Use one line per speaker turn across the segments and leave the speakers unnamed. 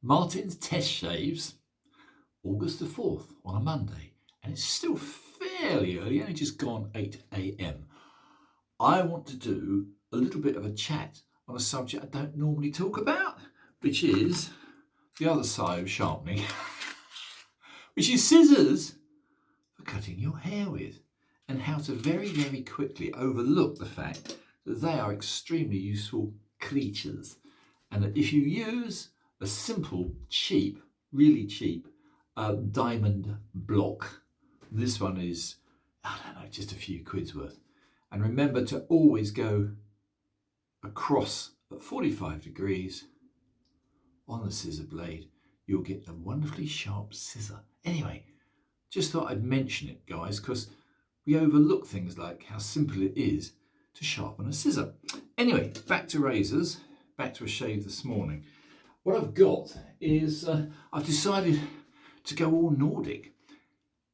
Martin's test shaves, August the 4th on a Monday, and it's still fairly early, only just gone 8 a.m. I want to do a little bit of a chat on a subject I don't normally talk about, which is the other side of sharpening, which is scissors for cutting your hair with, and how to very, very quickly overlook the fact that they are extremely useful creatures, and that if you use a simple, cheap, really cheap diamond block, this one is, I don't know, just a few quid's worth, and remember to always go across at 45 degrees on the scissor blade, you'll get a wonderfully sharp scissor. Anyway, just thought I'd mention it, guys, because we overlook things like how simple it is to sharpen a scissor. Anyway, back to razors, back to a shave this morning. What I've got is, I've decided to go all Nordic.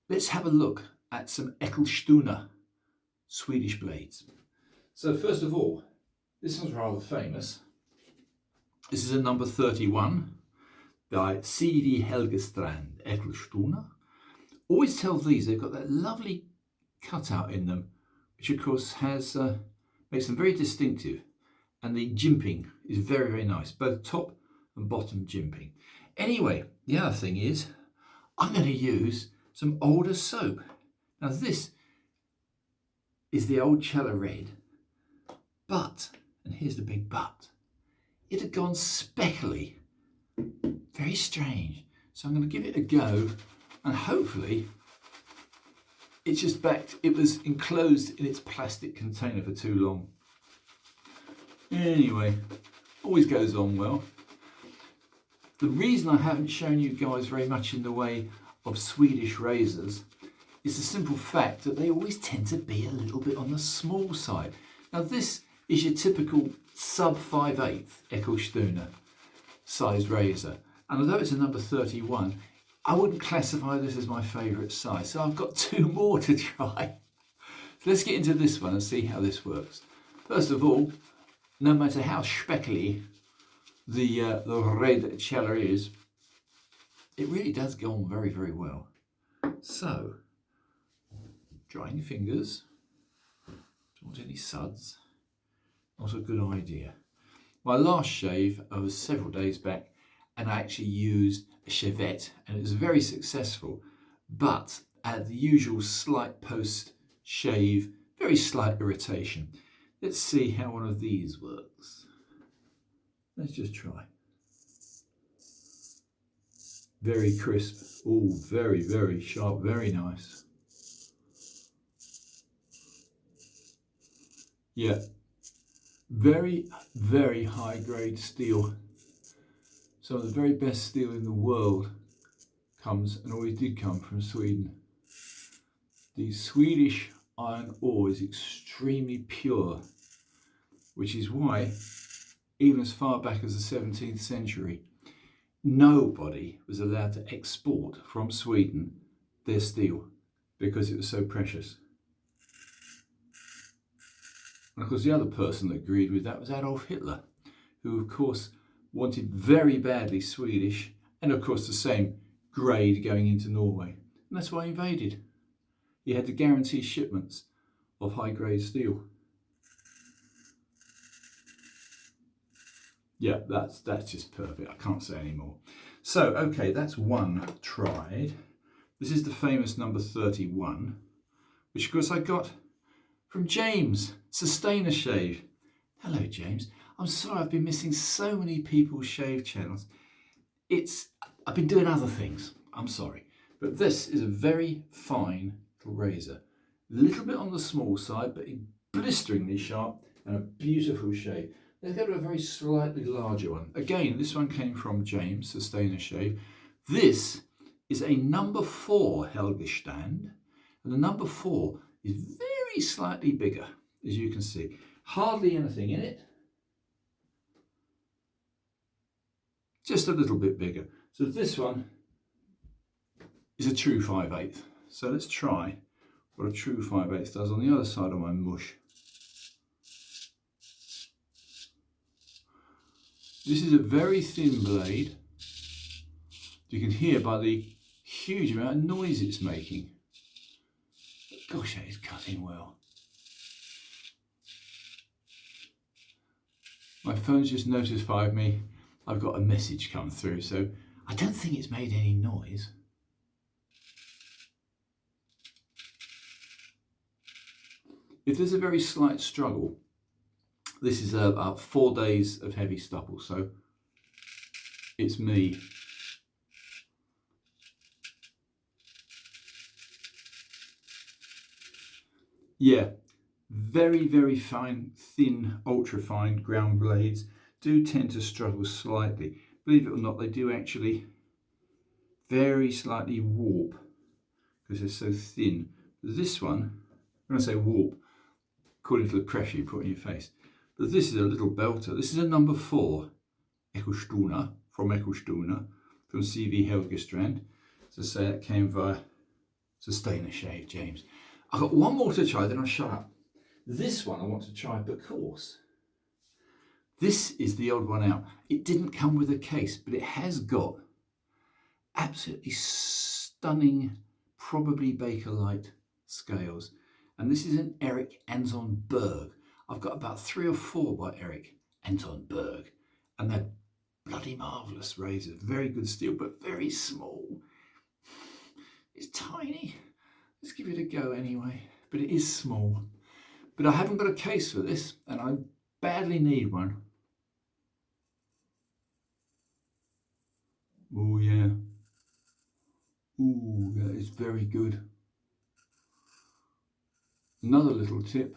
Let's have a look at some Eskilstuna Swedish blades. So first of all, this one's rather famous. This is a number 31 by Swedish Eskilstuna, Eskilstuna. Always tell these they've got that lovely cutout in them, which of course has makes them very distinctive, and the jimping is very, very nice, both top and bottom jimping. Anyway, the other thing is I'm going to use some older soap. Now this is the old Cellar Red, but, and here's the big but, it had gone speckly, very strange. So I'm going to give it a go, and hopefully it's just back. It was enclosed in its plastic container for too long. Anyway, always goes on well. The reason I haven't shown you guys very much in the way of Swedish razors is the simple fact that they always tend to be a little bit on the small side. Now this is your typical sub 5/8 Eskilstuna size razor, and although it's a number 31, I wouldn't classify this as my favourite size, so I've got two more to try. So let's get into this one and see how this works. First of all, no matter how speckly the red Cellar is, it really does go on very, very well. So, drying your fingers, don't want any suds, not a good idea. My last shave was several days back, and I actually used a shavette, and it was very successful, but at the usual slight post shave, very slight irritation. Let's see how one of these works. Let's just try. Very crisp. Oh, very, very sharp, very nice. Yeah, very, very high grade steel. Some of the very best steel in the world comes, and always did come, from Sweden. The Swedish iron ore is extremely pure, which is why, even as far back as the 17th century, nobody was allowed to export from Sweden their steel because it was so precious. And of course the other person that agreed with that was Adolf Hitler, who of course wanted very badly Swedish, and of course the same grade going into Norway. And that's why he invaded. He had to guarantee shipments of high grade steel. Yeah, that's just perfect. I can't say any more. So, okay, that's one tried. This is the famous number 31, which of course I got from James, Sustainer Shave. Hello, James. I'm sorry I've been missing so many people's shave channels. I've been doing other things. I'm sorry. But this is a very fine little razor. A little bit on the small side, but blisteringly sharp and a beautiful shave. Let's go to a very slightly larger one. Again, this one came from James, Sustainer Shave. This is a number 4 Helgestand, and the number 4 is very slightly bigger, as you can see. Hardly anything in it. Just a little bit bigger. So this one is a true 5/8. So let's try what a true 5/8 does on the other side of my mush. This is a very thin blade, You can hear by the huge amount of noise it's making. Gosh, that is cutting well. My phone's just notified me I've got a message come through, so I don't think it's made any noise. If there's a very slight struggle, this is about 4 days of heavy stubble, so it's me. Yeah, very, very fine, thin, ultra-fine ground blades do tend to struggle slightly. Believe it or not, they do actually very slightly warp because they're so thin. This one, when I say warp, according to the pressure you put on your face, but this is a little belter. This is a number 4 Eskilstuna, from CV Helgestrand. So say that came via Sustainer Shave James. I've got one more to try, then I'll shut up. This one I want to try because this is the odd one out. It didn't come with a case, but it has got absolutely stunning, probably Bakelite scales. And this is an Erik Anton Berg. I've got about 3 or 4 by Erik Anton Berg. And they're bloody marvellous razors. Very good steel, but very small. It's tiny. Let's give it a go anyway. But it is small. But I haven't got a case for this, and I badly need one. Oh yeah. Ooh, that is very good. Another little tip.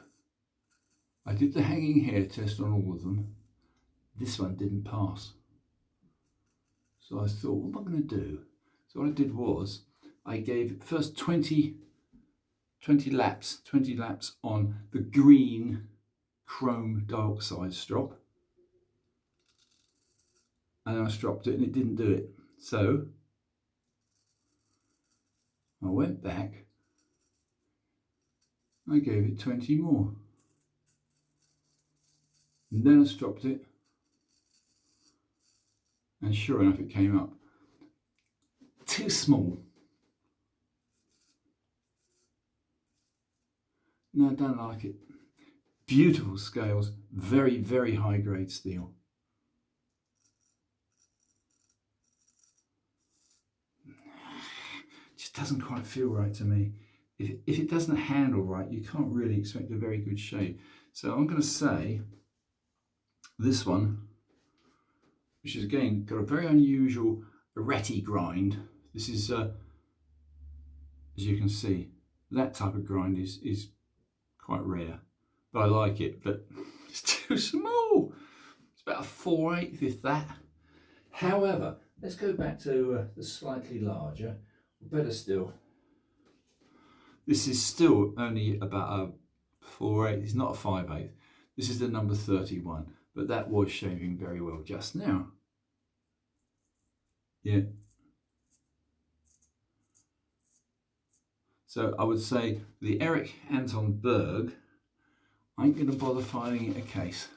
I did the hanging hair test on all of them. This one didn't pass. So I thought, what am I going to do? So what I did was, I gave first 20 laps on the green chrome dioxide strop. And then I stropped it and it didn't do it. So I went back, I gave it 20 more. And then I stropped it. And sure enough, it came up. Too small. No, I don't like it. Beautiful scales, very, very high grade steel. Just doesn't quite feel right to me. If it doesn't handle right, you can't really expect a very good shave. So I'm going to say this one, which is again got a very unusual ratty grind. This is, as you can see, that type of grind is quite rare, but I like it, but it's too small. It's about a 4/8, if that. However, let's go back to the slightly larger, better still. This is still only about a 4/8, it's not a 5/8. This is the number 31, but that was shaving very well just now. Yeah. So I would say the Erik Anton Berg, I ain't going to bother filing it a case.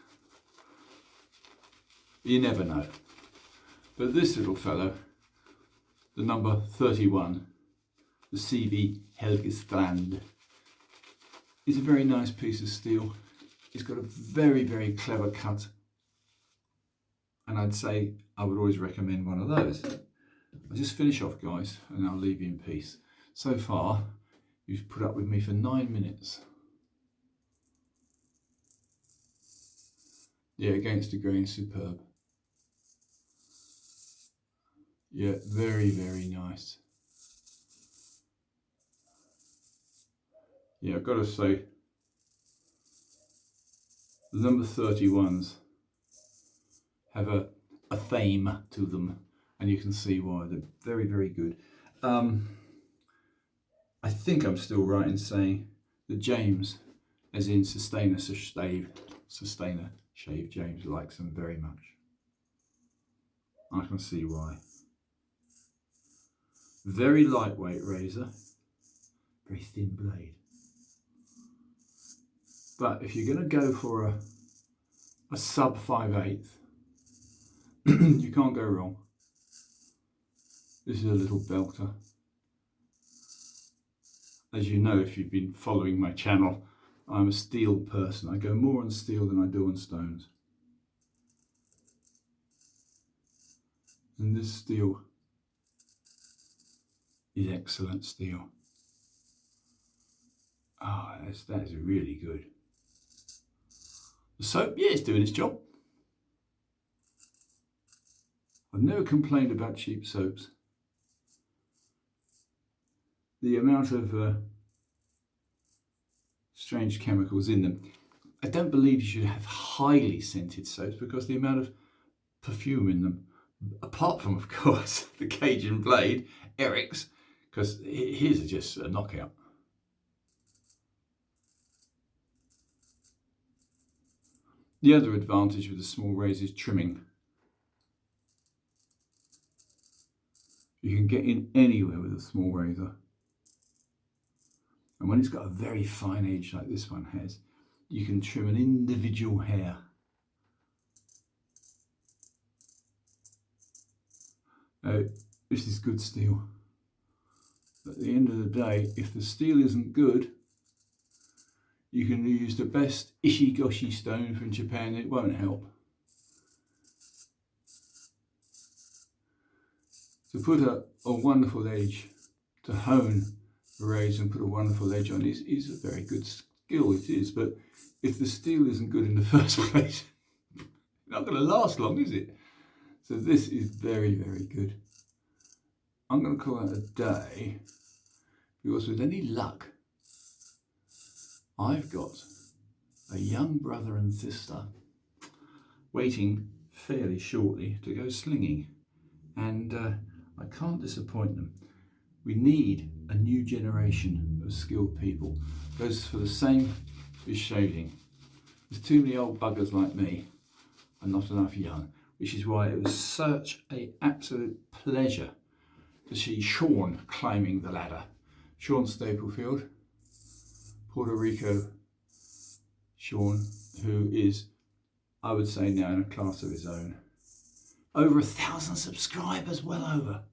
You never know. But this little fellow, the number 31, the CV Helgestrand, is a very nice piece of steel. It's got a very, very clever cut. And I'd say I would always recommend one of those. I'll just finish off, guys, and I'll leave you in peace. So far, you've put up with me for 9 minutes. Yeah, against the grain, superb. Yeah, very, very nice. Yeah, I've got to say, the number 31s have a fame to them, and you can see why. They're very, very good. I think I'm still right in saying that James, as in Sustainer Shave James, likes them very much. I can see why. Very lightweight razor, very thin blade. But if you're going to go for a sub 5/8, you can't go wrong. This is a little belter. As you know, if you've been following my channel, I'm a steel person. I go more on steel than I do on stones. And this steel is excellent steel. Ah, that is really good. The soap, yeah, it's doing its job. I've never complained about cheap soaps. The amount of strange chemicals in them. I don't believe you should have highly scented soaps because the amount of perfume in them, apart from, of course, the Cajun Blade, Eric's, because his are just a knockout. The other advantage with the small razor is trimming. You can get in anywhere with a small razor. And when it's got a very fine edge like this one has, you can trim an individual hair. This is good steel. At the end of the day, if the steel isn't good, you can use the best Ishigoshi stone from Japan, it won't help. To put a wonderful edge, to hone a razor and put a wonderful edge on is a very good skill, it is, but if the steel isn't good in the first place, it's not going to last long, is it? So this is very, very good. I'm going to call it a day because with any luck, I've got a young brother and sister waiting fairly shortly to go slinging, and I can't disappoint them. We need a new generation of skilled people. Goes for the same as shaving. There's too many old buggers like me and not enough young, which is why it was such an absolute pleasure to see Sean climbing the ladder. Sean Staplefield, Puerto Rico Sean, who is, I would say now, in a class of his own. Over 1,000 subscribers, well over.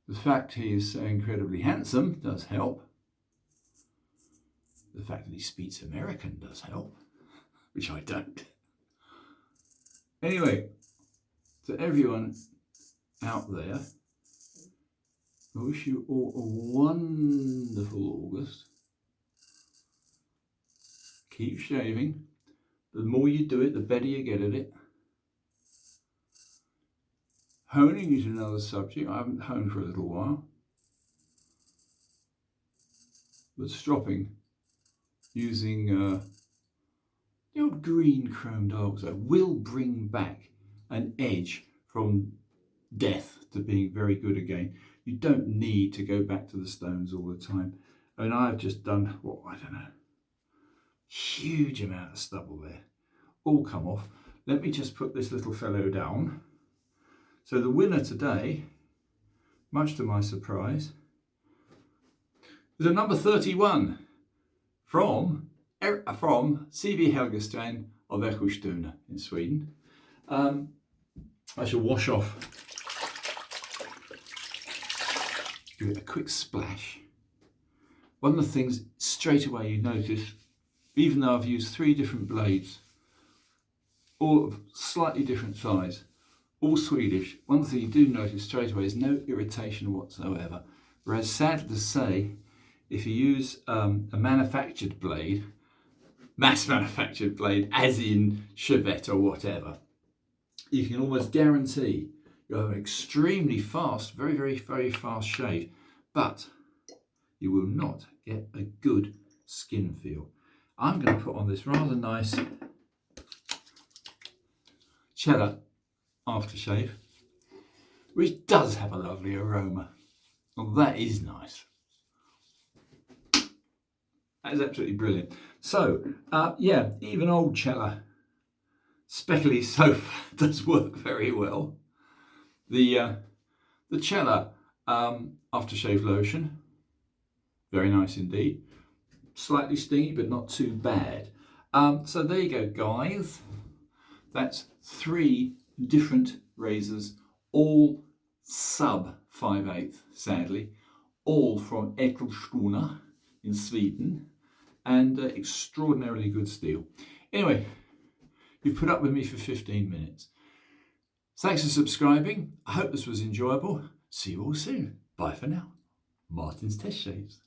The fact he is so incredibly handsome does help. The fact that he speaks American does help, which I don't. Anyway, to everyone out there, I wish you all a wonderful August. Keep shaving. The more you do it, the better you get at it. Honing is another subject. I haven't honed for a little while. But stropping, using the old green chrome dioxide, will bring back an edge from death to being very good again. You don't need to go back to the stones all the time. I mean, I've just done, I don't know, huge amount of stubble there. All come off. Let me just put this little fellow down. So the winner today, much to my surprise, is a number 31 from Swedish Eskilstuna of Eskilstuna in Sweden. I shall wash off, give it a quick splash. One of the things straight away you notice, even though I've used 3 different blades, all of slightly different size, all Swedish, one thing you do notice straight away is no irritation whatsoever. Whereas, sad to say, if you use a manufactured blade, mass manufactured blade, as in Chevette or whatever, you can almost guarantee you'll have an extremely fast, very, very, very fast shave, but you will not get a good skin feel. I'm going to put on this rather nice cheddar aftershave, which does have a lovely aroma. Well, that is nice. That is absolutely brilliant. So, yeah, even old cheddar speckly soap does work very well. The cheddar aftershave lotion, very nice indeed. Slightly stingy, but not too bad. So there you go, guys. That's 3 different razors all sub 5/8, sadly, all from Eskilstuna in Sweden, and extraordinarily good steel. Anyway, you've put up with me for 15 minutes. Thanks for subscribing. I hope this was enjoyable. See you all soon. Bye for now. Martin's Test Shaves.